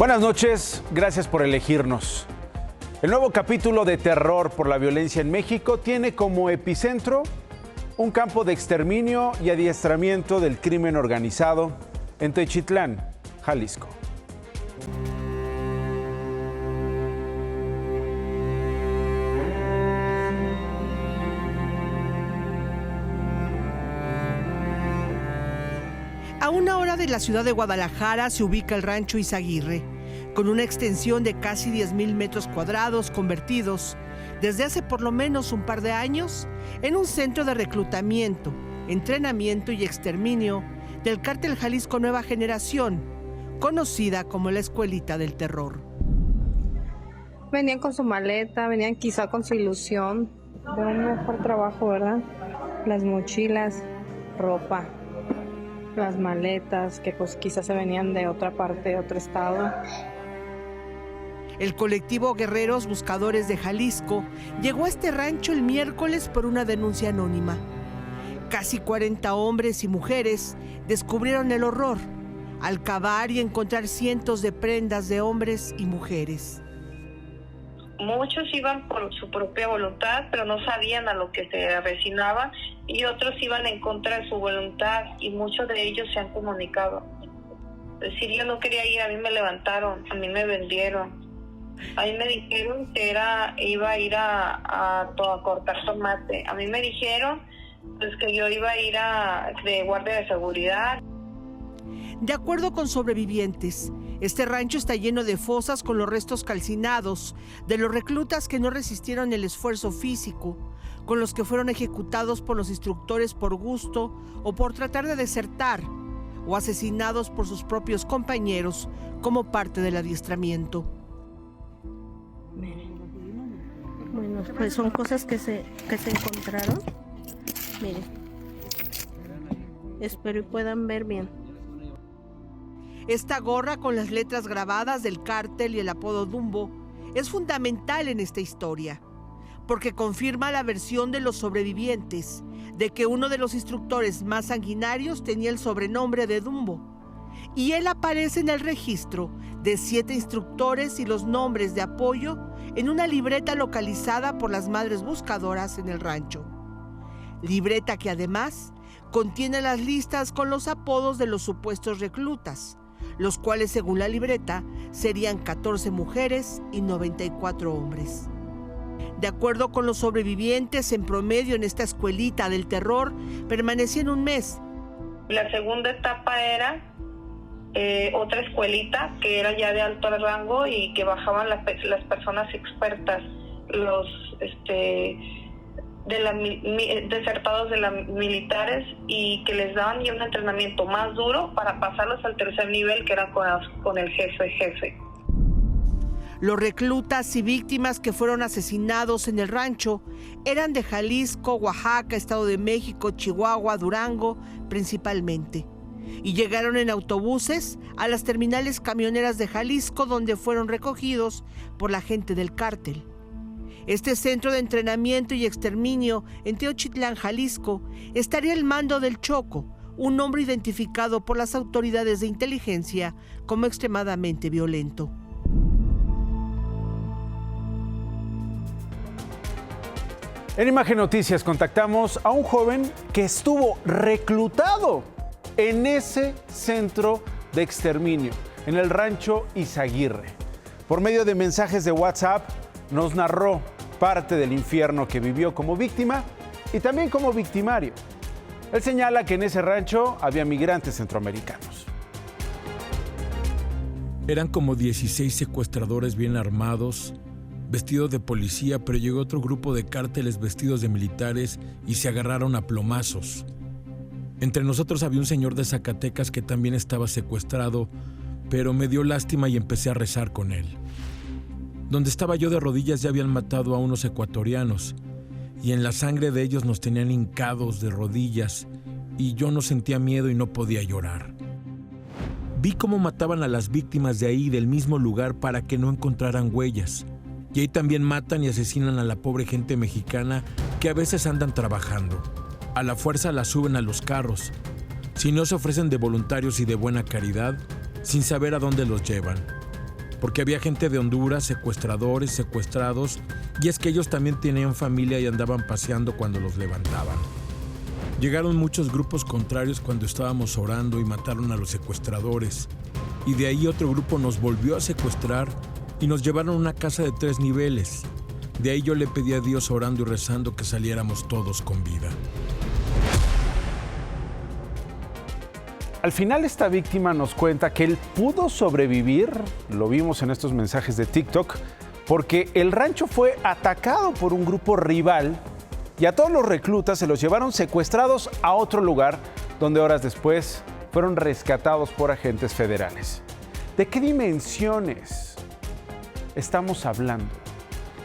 Buenas noches, gracias por elegirnos. El nuevo capítulo de terror por la violencia en México tiene como epicentro un campo de exterminio y adiestramiento del crimen organizado en Techitlán, Jalisco. A una hora de la ciudad de Guadalajara se ubica el rancho Izaguirre, con una extensión de casi 10,000 metros cuadrados convertidos, desde hace por lo menos un par de años, en un centro de reclutamiento, entrenamiento y exterminio del cártel Jalisco Nueva Generación, conocida como la Escuelita del Terror. Venían con su maleta, venían quizá con su ilusión de un mejor trabajo, ¿verdad? Las mochilas, ropa, las maletas que pues quizás se venían de otra parte, de otro estado. El colectivo Guerreros Buscadores de Jalisco llegó a este rancho el miércoles por una denuncia anónima. Casi 40 hombres y mujeres descubrieron el horror al cavar y encontrar cientos de prendas de hombres y mujeres. Muchos iban por su propia voluntad, pero no sabían a lo que se avecinaban, y otros iban en contra de su voluntad, y muchos de ellos se han comunicado. Es decir, yo no quería ir, a mí me levantaron, a mí me vendieron. A mí me dijeron que iba a ir a cortar tomate. A mí me dijeron pues, que yo iba a ir de guardia de seguridad. De acuerdo con sobrevivientes, este rancho está lleno de fosas con los restos calcinados de los reclutas que no resistieron el esfuerzo físico, con los que fueron ejecutados por los instructores por gusto o por tratar de desertar, o asesinados por sus propios compañeros como parte del adiestramiento. Bueno, pues son cosas que se encontraron. Miren, espero y puedan ver bien. Esta gorra con las letras grabadas del cártel y el apodo Dumbo es fundamental en esta historia, porque confirma la versión de los sobrevivientes de que uno de los instructores más sanguinarios tenía el sobrenombre de Dumbo, y él aparece en el registro de 7 instructores y los nombres de apoyo en una libreta localizada por las madres buscadoras en el rancho. Libreta que además contiene las listas con los apodos de los supuestos reclutas, los cuales según la libreta serían 14 mujeres y 94 hombres. De acuerdo con los sobrevivientes, en promedio en esta escuelita del terror permanecían un mes. La segunda etapa era otra escuelita que era ya de alto rango y que bajaban las personas expertas, los desertados de las militares, y que les daban ya un entrenamiento más duro para pasarlos al tercer nivel, que era con el jefe. Los reclutas y víctimas que fueron asesinados en el rancho eran de Jalisco, Oaxaca, Estado de México, Chihuahua, Durango, principalmente. Y llegaron en autobuses a las terminales camioneras de Jalisco, donde fueron recogidos por la gente del cártel. Este centro de entrenamiento y exterminio en Teochitlán, Jalisco, estaría al mando del Choco, un hombre identificado por las autoridades de inteligencia como extremadamente violento. En Imagen Noticias contactamos a un joven que estuvo reclutado en ese centro de exterminio, en el rancho Izaguirre. Por medio de mensajes de WhatsApp, nos narró parte del infierno que vivió como víctima y también como victimario. Él señala que en ese rancho había migrantes centroamericanos. Eran como 16 secuestradores bien armados, vestidos de policía, pero llegó otro grupo de cárteles vestidos de militares y se agarraron a plomazos. Entre nosotros había un señor de Zacatecas que también estaba secuestrado, pero me dio lástima y empecé a rezar con él. Donde estaba yo de rodillas ya habían matado a unos ecuatorianos, y en la sangre de ellos nos tenían hincados de rodillas, y yo no sentía miedo y no podía llorar. Vi cómo mataban a las víctimas de ahí, del mismo lugar, para que no encontraran huellas. Y ahí también matan y asesinan a la pobre gente mexicana que a veces andan trabajando. A la fuerza la suben a los carros. Si no, se ofrecen de voluntarios y de buena caridad, sin saber a dónde los llevan. porque había gente de Honduras, secuestradores, secuestrados, y es que ellos también tenían familia y andaban paseando cuando los levantaban. Llegaron muchos grupos contrarios cuando estábamos orando y mataron a los secuestradores, y de ahí otro grupo nos volvió a secuestrar y nos llevaron a una casa de 3 niveles. De ahí yo le pedí a Dios orando y rezando que saliéramos todos con vida. Al final esta víctima nos cuenta que él pudo sobrevivir, lo vimos en estos mensajes de TikTok, porque el rancho fue atacado por un grupo rival y a todos los reclutas se los llevaron secuestrados a otro lugar donde horas después fueron rescatados por agentes federales. ¿De qué dimensiones estamos hablando?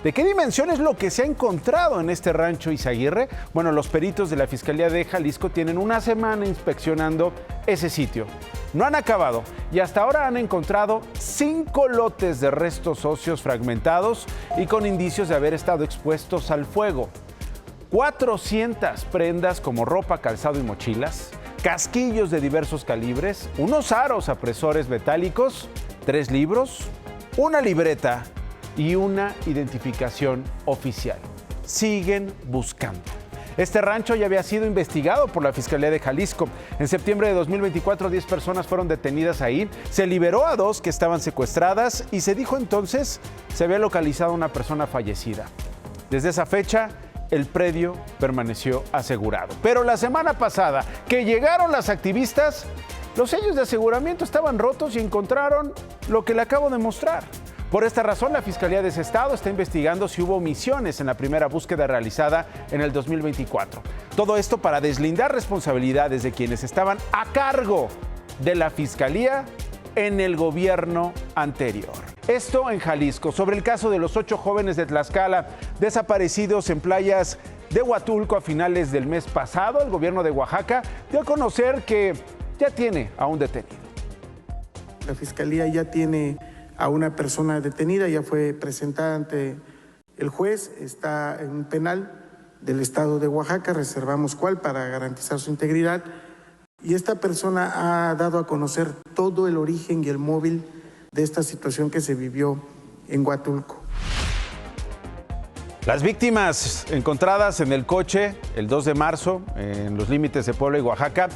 ¿De qué dimensión es lo que se ha encontrado en este rancho Izaguirre? Bueno, los peritos de la Fiscalía de Jalisco tienen una semana inspeccionando ese sitio. No han acabado y hasta ahora han encontrado 5 lotes de restos óseos fragmentados y con indicios de haber estado expuestos al fuego. 400 prendas como ropa, calzado y mochilas, casquillos de diversos calibres, unos aros apresores metálicos, 3 libros, una libreta y una identificación oficial. Siguen buscando. Este rancho ya había sido investigado por la Fiscalía de Jalisco. En septiembre de 2024, 10 personas fueron detenidas ahí. Se liberó a 2 que estaban secuestradas y se dijo entonces se había localizado una persona fallecida. Desde esa fecha, el predio permaneció asegurado. Pero la semana pasada que llegaron las activistas, los sellos de aseguramiento estaban rotos y encontraron lo que le acabo de mostrar. Por esta razón, la Fiscalía de ese estado está investigando si hubo omisiones en la primera búsqueda realizada en el 2024. Todo esto para deslindar responsabilidades de quienes estaban a cargo de la Fiscalía en el gobierno anterior. Esto en Jalisco, sobre el caso de los 8 jóvenes de Tlaxcala desaparecidos en playas de Huatulco a finales del mes pasado, el gobierno de Oaxaca dio a conocer que ya tiene a un detenido. La Fiscalía ya tiene a una persona detenida, ya fue presentada ante el juez, está en un penal del estado de Oaxaca, reservamos cuál para garantizar su integridad, y esta persona ha dado a conocer todo el origen y el móvil de esta situación que se vivió en Huatulco. Las víctimas encontradas en el coche el 2 de marzo en los límites de Puebla y Oaxaca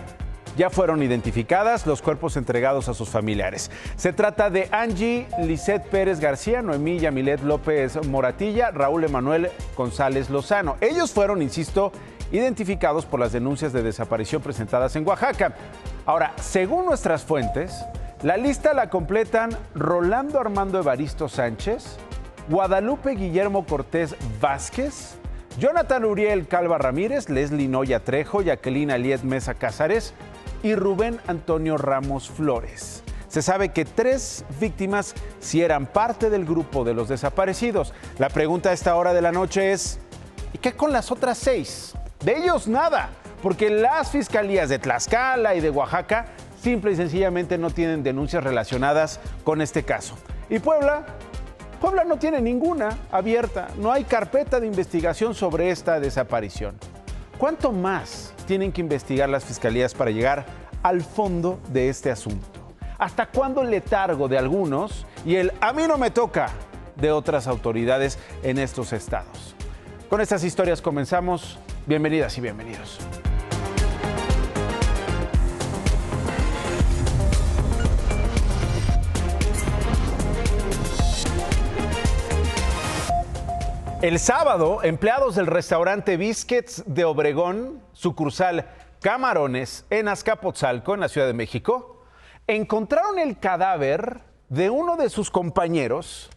ya fueron identificadas, los cuerpos entregados a sus familiares. Se trata de Angie Lisette Pérez García, Noemí Yamilet López Moratilla, Raúl Emanuel González Lozano. Ellos fueron, insisto, identificados por las denuncias de desaparición presentadas en Oaxaca. Ahora, según nuestras fuentes, la lista la completan Rolando Armando Evaristo Sánchez, Guadalupe Guillermo Cortés Vázquez, Jonathan Uriel Calva Ramírez, Leslie Noya Trejo, Jacqueline Aliet Mesa Cázares y Rubén Antonio Ramos Flores. Se sabe que 3 víctimas sí eran parte del grupo de los desaparecidos. La pregunta a esta hora de la noche es, ¿y qué con las otras 6? De ellos nada, porque las fiscalías de Tlaxcala y de Oaxaca simple y sencillamente no tienen denuncias relacionadas con este caso. ¿Y Puebla? Puebla no tiene ninguna abierta, no hay carpeta de investigación sobre esta desaparición. ¿Cuánto más tienen que investigar las fiscalías para llegar al fondo de este asunto? ¿Hasta cuándo el letargo de algunos y el "a mí no me toca" de otras autoridades en estos estados? Con estas historias comenzamos. Bienvenidas y bienvenidos. El sábado, empleados del restaurante Biscuits de Obregón, sucursal Camarones, en Azcapotzalco, en la Ciudad de México, encontraron el cadáver de uno de sus compañeros.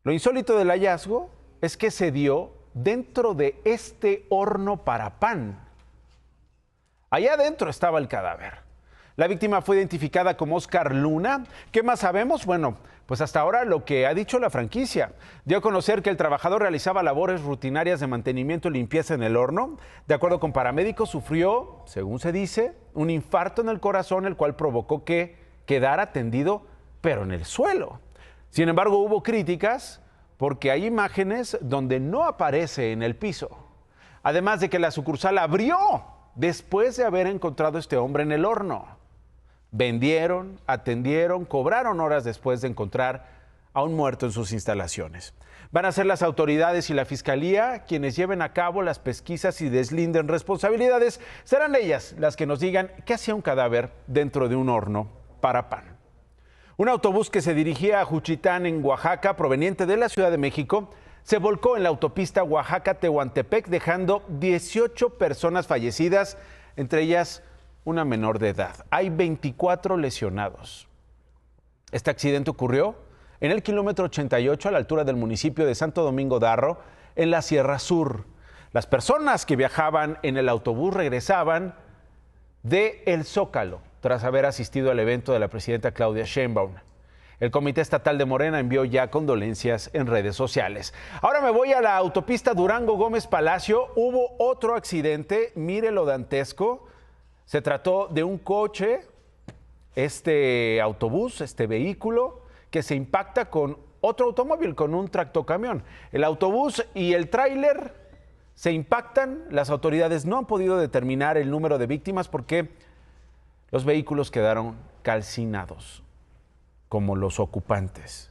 Lo insólito del hallazgo es que se dio dentro de este horno para pan. Allá adentro estaba el cadáver. La víctima fue identificada como Oscar Luna. ¿Qué más sabemos? Bueno, pues hasta ahora lo que ha dicho la franquicia. Dio a conocer que el trabajador realizaba labores rutinarias de mantenimiento y limpieza en el horno. De acuerdo con paramédicos, sufrió, según se dice, un infarto en el corazón, el cual provocó que quedara tendido, pero en el suelo. Sin embargo, hubo críticas porque hay imágenes donde no aparece en el piso. Además de que la sucursal abrió después de haber encontrado a este hombre en el horno. vendieron, atendieron, cobraron horas después de encontrar a un muerto en sus instalaciones. Van a ser las autoridades y la fiscalía quienes lleven a cabo las pesquisas y deslinden responsabilidades. Serán ellas las que nos digan qué hacía un cadáver dentro de un horno para pan. Un autobús que se dirigía a Juchitán, en Oaxaca, proveniente de la Ciudad de México, se volcó en la autopista Oaxaca-Tehuantepec, dejando 18 personas fallecidas, entre ellas una menor de edad. Hay 24 lesionados. Este accidente ocurrió en el kilómetro 88, a la altura del municipio de Santo Domingo Darro, en la Sierra Sur. Las personas que viajaban en el autobús regresaban de El Zócalo, tras haber asistido al evento de la presidenta Claudia Sheinbaum. El Comité Estatal de Morena envió ya condolencias en redes sociales. Ahora me voy a la autopista Durango Gómez Palacio. Hubo otro accidente, mire lo dantesco. Se trató de un coche, este autobús, este vehículo, que se impacta con otro automóvil, con un tractocamión. El autobús y el tráiler se impactan. Las autoridades no han podido determinar el número de víctimas porque los vehículos quedaron calcinados, como los ocupantes.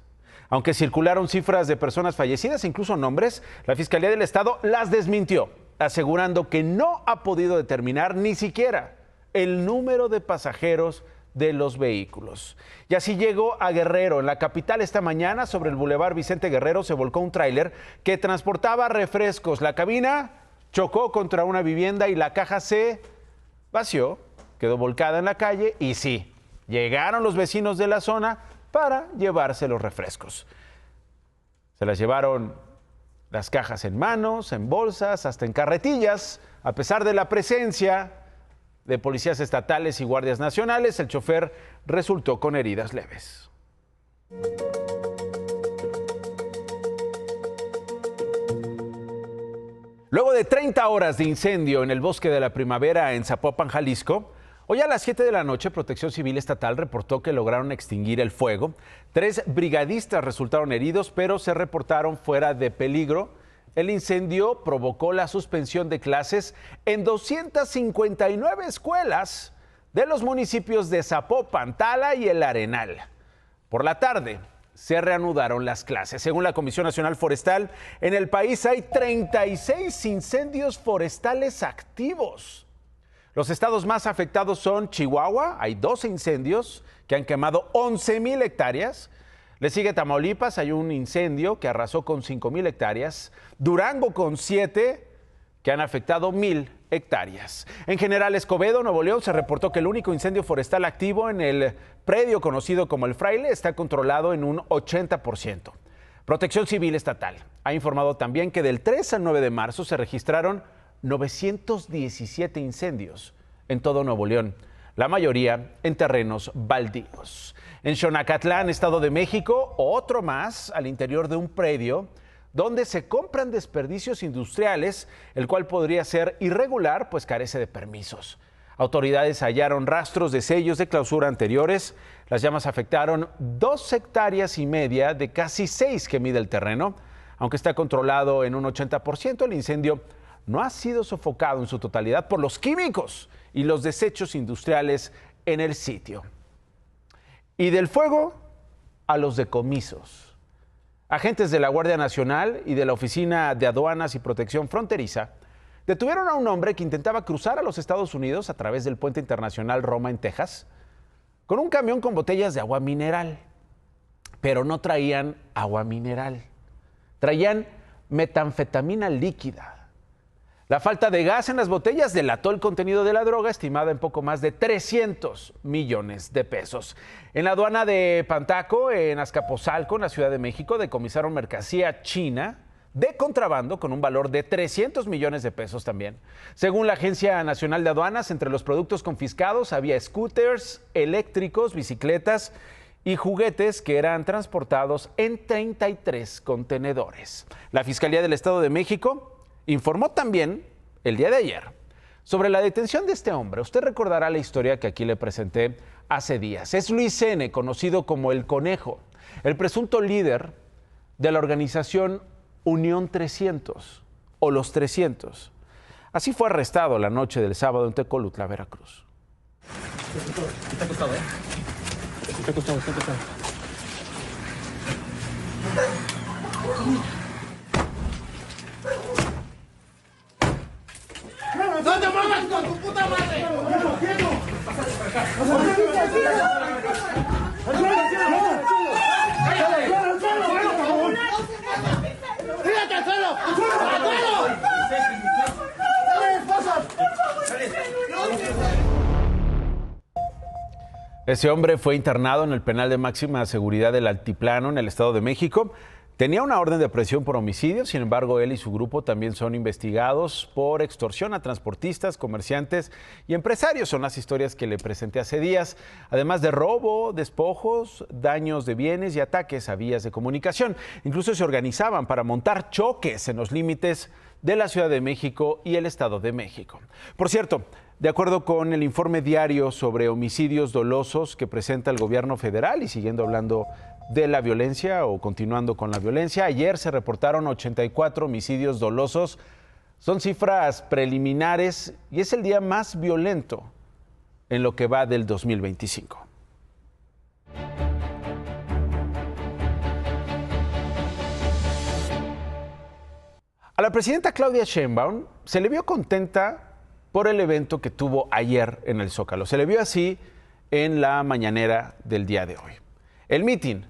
Aunque circularon cifras de personas fallecidas, incluso nombres, la Fiscalía del Estado las desmintió, asegurando que no ha podido determinar ni siquiera el número de pasajeros de los vehículos. Y así llegó a Guerrero. En la capital esta mañana, sobre el Boulevard Vicente Guerrero, se volcó un tráiler que transportaba refrescos. La cabina chocó contra una vivienda y la caja se vació, quedó volcada en la calle y sí, llegaron los vecinos de la zona para llevarse los refrescos. Se las llevaron las cajas en manos, en bolsas, hasta en carretillas. A pesar de la presencia de policías estatales y guardias nacionales, el chofer resultó con heridas leves. Luego de 30 horas de incendio en el Bosque de la Primavera en Zapopan, Jalisco, hoy a las 7 de la noche, Protección Civil Estatal reportó que lograron extinguir el fuego. 3 brigadistas resultaron heridos, pero se reportaron fuera de peligro. El incendio provocó la suspensión de clases en 259 escuelas de los municipios de Zapopan, Tala y El Arenal. Por la tarde se reanudaron las clases. Según la Comisión Nacional Forestal, en el país hay 36 incendios forestales activos. Los estados más afectados son Chihuahua, hay 12 incendios que han quemado 11,000 hectáreas. Le sigue Tamaulipas, hay un incendio que arrasó con 5,000 hectáreas. Durango con 7 que han afectado 1,000 hectáreas. En General Escobedo, Nuevo León, se reportó que el único incendio forestal activo en el predio conocido como El Fraile está controlado en un 80%. Protección Civil Estatal ha informado también que del 3 al 9 de marzo se registraron 917 incendios en todo Nuevo León, la mayoría en terrenos baldíos. En Xonacatlán, Estado de México, otro más al interior de un predio donde se compran desperdicios industriales, el cual podría ser irregular, pues carece de permisos. Autoridades hallaron rastros de sellos de clausura anteriores. Las llamas afectaron 2,5 hectáreas de casi 6 que mide el terreno. Aunque está controlado en un 80%, el incendio no ha sido sofocado en su totalidad por los químicos y los desechos industriales en el sitio. Y del fuego a los decomisos. Agentes de la Guardia Nacional y de la Oficina de Aduanas y Protección Fronteriza detuvieron a un hombre que intentaba cruzar a los Estados Unidos a través del puente internacional Roma en Texas con un camión con botellas de agua mineral. Pero no traían agua mineral, traían metanfetamina líquida. La falta de gas en las botellas delató el contenido de la droga, estimada en poco más de 300 millones de pesos. En la aduana de Pantaco, en Azcapotzalco, en la Ciudad de México, decomisaron mercancía china de contrabando con un valor de 300 millones de pesos también. Según la Agencia Nacional de Aduanas, entre los productos confiscados había scooters eléctricos, bicicletas y juguetes que eran transportados en 33 contenedores. La Fiscalía del Estado de México informó también el día de ayer sobre la detención de este hombre. Usted recordará la historia que aquí le presenté hace días. Es Luis N., conocido como El Conejo, el presunto líder de la organización Unión 300 o Los 300. Así fue arrestado la noche del sábado en Tecolutla, Veracruz. Está acostado, ¿eh? Está acostado, está acostado. ¡No te muevas con tu puta madre! ¡Tírate al suelo! ¡Al suelo! Ese hombre fue internado en el penal de máxima seguridad del Altiplano en el Estado de México. Tenía una orden de aprehensión por homicidio, sin embargo, él y su grupo también son investigados por extorsión a transportistas, comerciantes y empresarios. Son las historias que le presenté hace días, además de robo, despojos, daños de bienes y ataques a vías de comunicación. Incluso se organizaban para montar choques en los límites de la Ciudad de México y el Estado de México. Por cierto, de acuerdo con el informe diario sobre homicidios dolosos que presenta el gobierno federal, y siguiendo hablando de la violencia o continuando con la violencia, ayer se reportaron 84 homicidios dolosos. Son cifras preliminares y es el día más violento en lo que va del 2025. A la presidenta Claudia Sheinbaum se le vio contenta por el evento que tuvo ayer en el Zócalo. Se le vio así en la mañanera del día de hoy. El mitin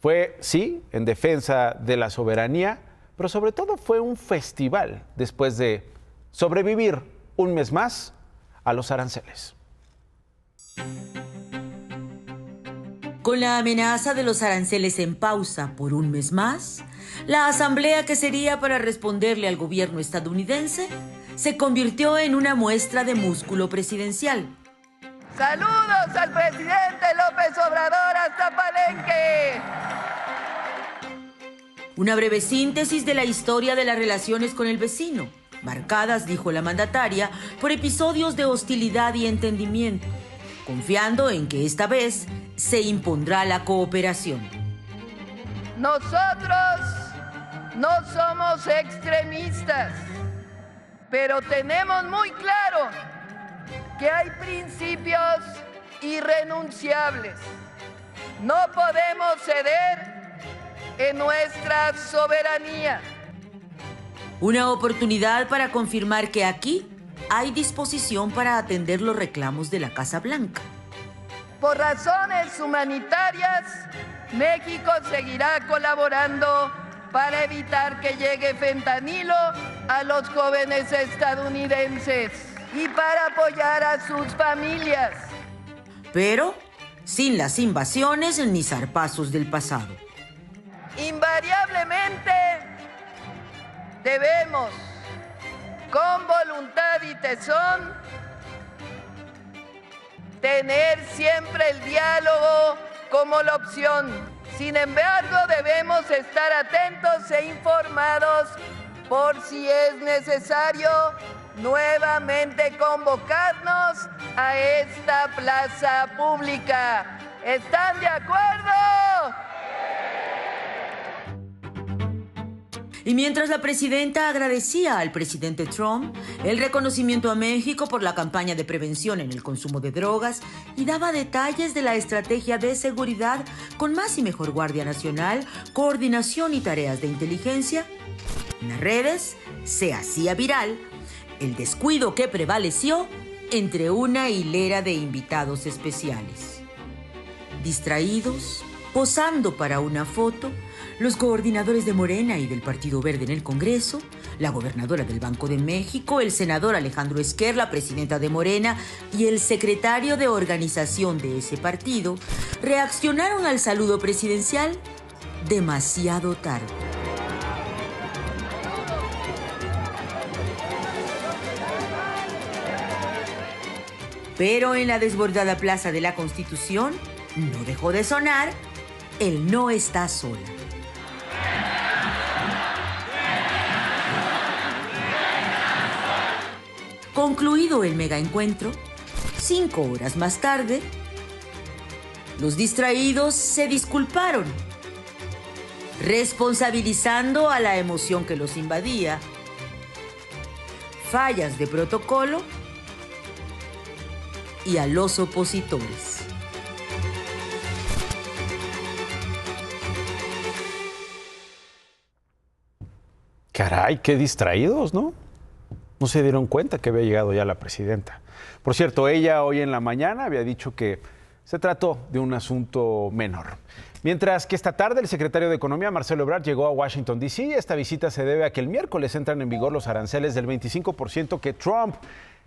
fue, sí, en defensa de la soberanía, pero sobre todo fue un festival después de sobrevivir un mes más a los aranceles. Con la amenaza de los aranceles en pausa por un mes más, la asamblea que sería para responderle al gobierno estadounidense se convirtió en una muestra de músculo presidencial. ¡Saludos al presidente López Obrador hasta Palenque! Una breve síntesis de la historia de las relaciones con el vecino, marcadas, dijo la mandataria, por episodios de hostilidad y entendimiento, confiando en que esta vez se impondrá la cooperación. Nosotros no somos extremistas, pero tenemos muy claro que hay principios irrenunciables. No podemos ceder en nuestra soberanía. Una oportunidad para confirmar que aquí hay disposición para atender los reclamos de la Casa Blanca. Por razones humanitarias, México seguirá colaborando para evitar que llegue fentanilo a los jóvenes estadounidenses y para apoyar a sus familias. Pero sin las invasiones ni zarpazos del pasado. Invariablemente debemos, con voluntad y tesón, tener siempre el diálogo como la opción. Sin embargo, debemos estar atentos e informados por si es necesario nuevamente convocarnos a esta plaza pública. ¿Están de acuerdo? Y mientras la presidenta agradecía al presidente Trump el reconocimiento a México por la campaña de prevención en el consumo de drogas y daba detalles de la estrategia de seguridad con más y mejor Guardia Nacional, coordinación y tareas de inteligencia, en las redes se hacía viral el descuido que prevaleció entre una hilera de invitados especiales. Distraídos, posando para una foto, los coordinadores de Morena y del Partido Verde en el Congreso, la gobernadora del Banco de México, el senador Alejandro Esquer, la presidenta de Morena y el secretario de organización de ese partido, reaccionaron al saludo presidencial demasiado tarde. Pero en la desbordada Plaza de la Constitución no dejó de sonar el "no está sola". Concluido el megaencuentro, 5 horas más tarde, los distraídos se disculparon, responsabilizando a la emoción que los invadía, fallas de protocolo y a los opositores. Caray, qué distraídos, ¿no? No se dieron cuenta que había llegado ya la presidenta. Por cierto, ella hoy en la mañana había dicho que se trató de un asunto menor. Mientras que esta tarde el secretario de Economía, Marcelo Ebrard, llegó a Washington, D.C. Esta visita se debe a que el miércoles entran en vigor los aranceles del 25% que Trump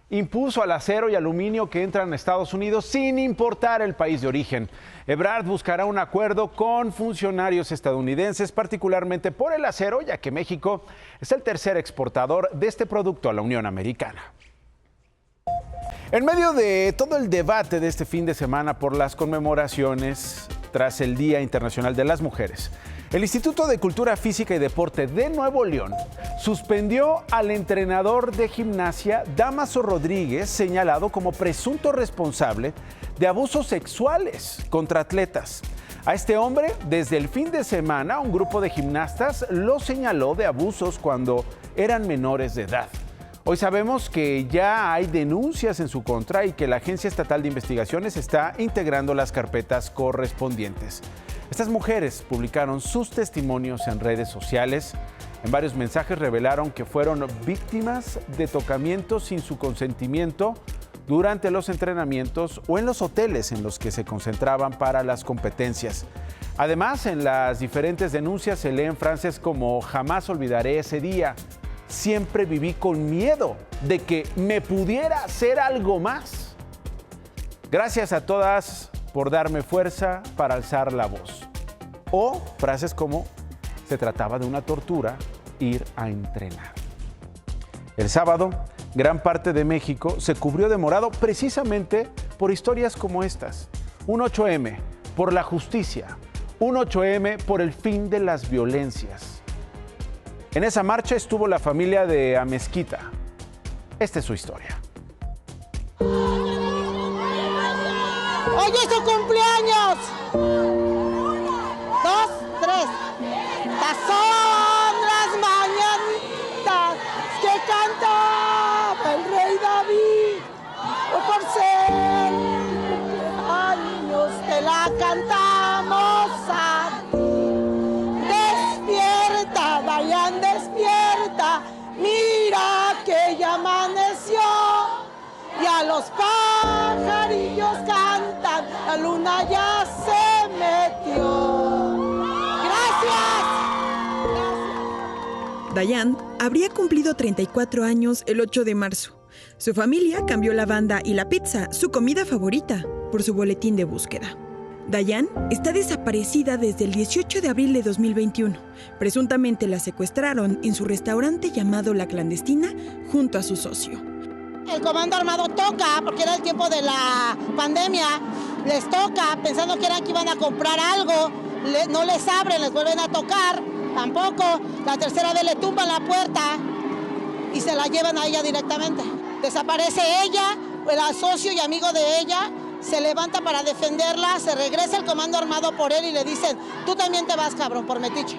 impuso al acero y aluminio que entran a Estados Unidos sin importar el país de origen. Ebrard buscará un acuerdo con funcionarios estadounidenses, particularmente por el acero, ya que México es el tercer exportador de este producto a la Unión Americana. En medio de todo el debate de este fin de semana por las conmemoraciones tras el Día Internacional de las Mujeres, el Instituto de Cultura Física y Deporte de Nuevo León suspendió al entrenador de gimnasia Dámaso Rodríguez, señalado como presunto responsable de abusos sexuales contra atletas. A este hombre, desde el fin de semana, un grupo de gimnastas lo señaló de abusos cuando eran menores de edad. Hoy sabemos que ya hay denuncias en su contra y que la Agencia Estatal de Investigaciones está integrando las carpetas correspondientes. Estas mujeres publicaron sus testimonios en redes sociales. En varios mensajes revelaron que fueron víctimas de tocamientos sin su consentimiento durante los entrenamientos o en los hoteles en los que se concentraban para las competencias. Además, en las diferentes denuncias se leen frases como "jamás olvidaré ese día", "siempre viví con miedo de que me pudiera hacer algo más". "Gracias a todas por darme fuerza para alzar la voz". O frases como "se trataba de una tortura ir a entrenar". El sábado, gran parte de México se cubrió de morado precisamente por historias como estas. Un 8M por la justicia, un 8M por el fin de las violencias. En esa marcha estuvo la familia de Amezquita. Esta es su historia. ¡Hoy es su cumpleaños! 2, 3. Estas son las mañanitas que cantaba el rey David. Por ser años te la cantamos a ti. Despierta, Dayan, despierta. Mira que ya amaneció. Y a los pajarillos cantan, la luna ya se metió. ¡Gracias! Dayan habría cumplido 34 años el 8 de marzo. Su familia cambió la banda y la pizza, su comida favorita, por su boletín de búsqueda. Dayan está desaparecida desde el 18 de abril de 2021. Presuntamente la secuestraron en su restaurante llamado La Clandestina junto a su socio. El comando armado toca, porque era el tiempo de la pandemia, les toca pensando que iban a comprar algo, no les abren, les vuelven a tocar, tampoco. La tercera vez le tumban la puerta y se la llevan a ella directamente. Desaparece ella, el socio y amigo de ella se levanta para defenderla, se regresa el comando armado por él y le dicen: tú también te vas, cabrón, por metiche.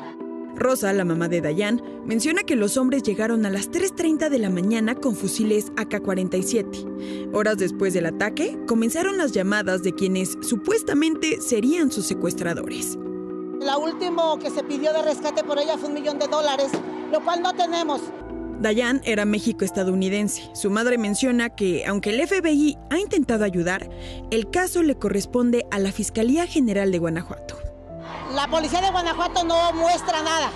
Rosa, la mamá de Dayan, menciona que los hombres llegaron a las 3:30 de la mañana con fusiles AK-47. Horas después del ataque, comenzaron las llamadas de quienes supuestamente serían sus secuestradores. La última que se pidió de rescate por ella fue $1 millón, lo cual no tenemos. Dayan era México-estadounidense. Su madre menciona que, aunque el FBI ha intentado ayudar, el caso le corresponde a la Fiscalía General de Guanajuato. La policía de Guanajuato no muestra nada.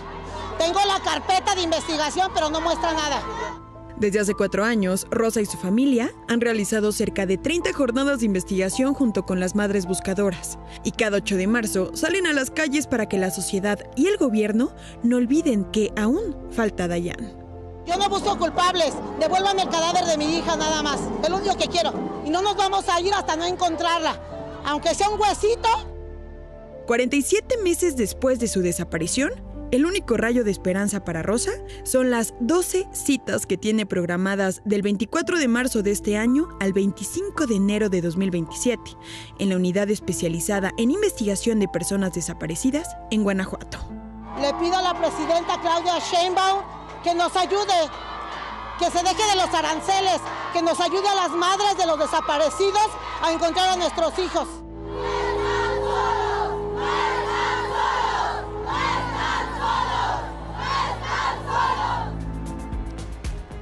Tengo la carpeta de investigación, pero no muestra nada. Desde hace 4 años, Rosa y su familia han realizado cerca de 30 jornadas de investigación junto con las madres buscadoras. Y cada 8 de marzo salen a las calles para que la sociedad y el gobierno no olviden que aún falta Dayan. Yo no busco culpables. Devuélvanme el cadáver de mi hija nada más. Es lo único que quiero. Y no nos vamos a ir hasta no encontrarla. Aunque sea un huesito. 47 meses después de su desaparición, el único rayo de esperanza para Rosa son las 12 citas que tiene programadas del 24 de marzo de este año al 25 de enero de 2027 en la unidad especializada en investigación de personas desaparecidas en Guanajuato. Le pido a la presidenta Claudia Sheinbaum que nos ayude, que se deje de los aranceles, que nos ayude a las madres de los desaparecidos a encontrar a nuestros hijos.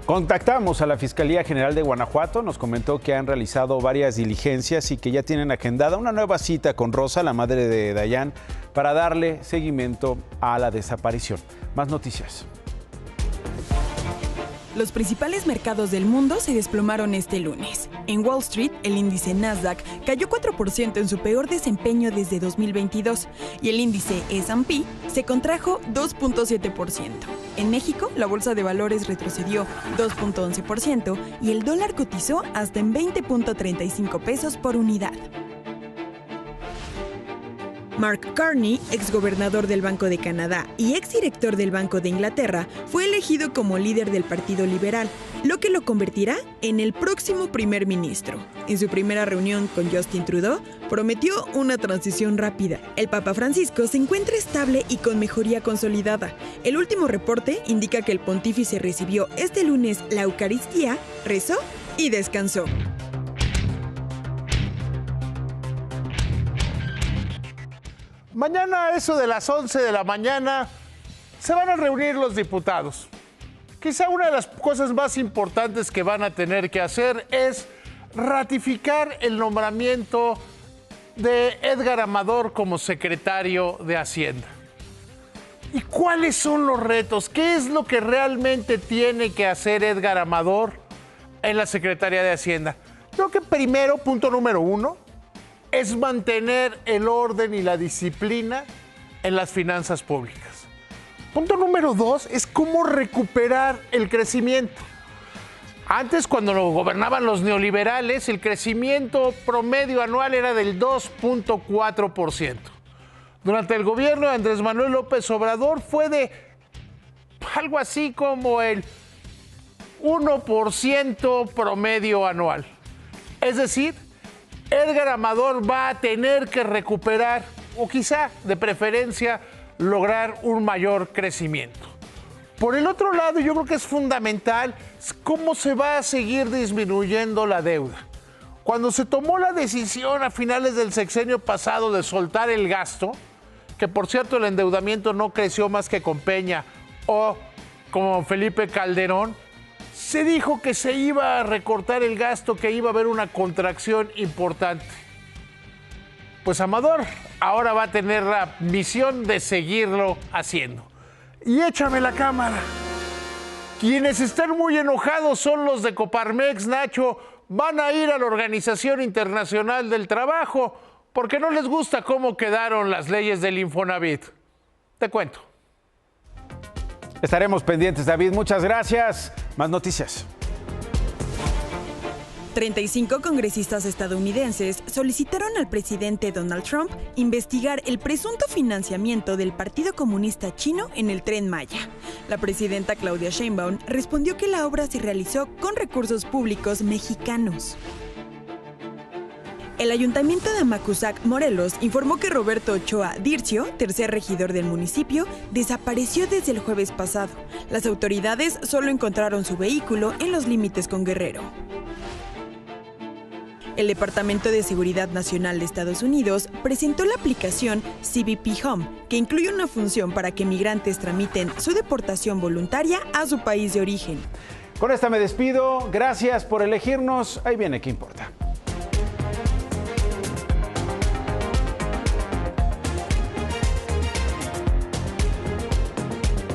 Contactamos a la Fiscalía General de Guanajuato, nos comentó que han realizado varias diligencias y que ya tienen agendada una nueva cita con Rosa, la madre de Dayan, para darle seguimiento a la desaparición. Más noticias. Los principales mercados del mundo se desplomaron este lunes. En Wall Street, el índice Nasdaq cayó 4% en su peor desempeño desde 2022 y el índice S&P se contrajo 2.7%. En México, la bolsa de valores retrocedió 2.11% y el dólar cotizó hasta en 20.35 pesos por unidad. Mark Carney, exgobernador del Banco de Canadá y exdirector del Banco de Inglaterra, fue elegido como líder del Partido Liberal, lo que lo convertirá en el próximo primer ministro. En su primera reunión con Justin Trudeau, prometió una transición rápida. El Papa Francisco se encuentra estable y con mejoría consolidada. El último reporte indica que el pontífice recibió este lunes la Eucaristía, rezó y descansó. Mañana a eso de las 11 de la mañana se van a reunir los diputados. Quizá una de las cosas más importantes que van a tener que hacer es ratificar el nombramiento de Edgar Amador como secretario de Hacienda. ¿Y cuáles son los retos? ¿Qué es lo que realmente tiene que hacer Edgar Amador en la Secretaría de Hacienda? Creo que primero, punto número 1, es mantener el orden y la disciplina en las finanzas públicas. Punto número 2 es cómo recuperar el crecimiento. Antes, cuando gobernaban los neoliberales, el crecimiento promedio anual era del 2.4%. Durante el gobierno de Andrés Manuel López Obrador fue de algo así como el 1% promedio anual. Es decir, Edgar Amador va a tener que recuperar, o quizá de preferencia, lograr un mayor crecimiento. Por el otro lado, yo creo que es fundamental cómo se va a seguir disminuyendo la deuda. Cuando se tomó la decisión a finales del sexenio pasado de soltar el gasto, que por cierto el endeudamiento no creció más que con Peña o como Felipe Calderón, se dijo que se iba a recortar el gasto, que iba a haber una contracción importante. Pues Amador ahora va a tener la misión de seguirlo haciendo. Y échame la cámara. Quienes están muy enojados son los de Coparmex, Nacho. Van a ir a la Organización Internacional del Trabajo porque no les gusta cómo quedaron las leyes del Infonavit. Te cuento. Estaremos pendientes, David. Muchas gracias. Más noticias. 35 congresistas estadounidenses solicitaron al presidente Donald Trump investigar el presunto financiamiento del Partido Comunista Chino en el Tren Maya. La presidenta Claudia Sheinbaum respondió que la obra se realizó con recursos públicos mexicanos. El ayuntamiento de Amacuzac, Morelos, informó que Roberto Ochoa Dircio, tercer regidor del municipio, desapareció desde el jueves pasado. Las autoridades solo encontraron su vehículo en los límites con Guerrero. El Departamento de Seguridad Nacional de Estados Unidos presentó la aplicación CBP Home, que incluye una función para que migrantes tramiten su deportación voluntaria a su país de origen. Con esta me despido. Gracias por elegirnos. Ahí viene ¿Qué importa?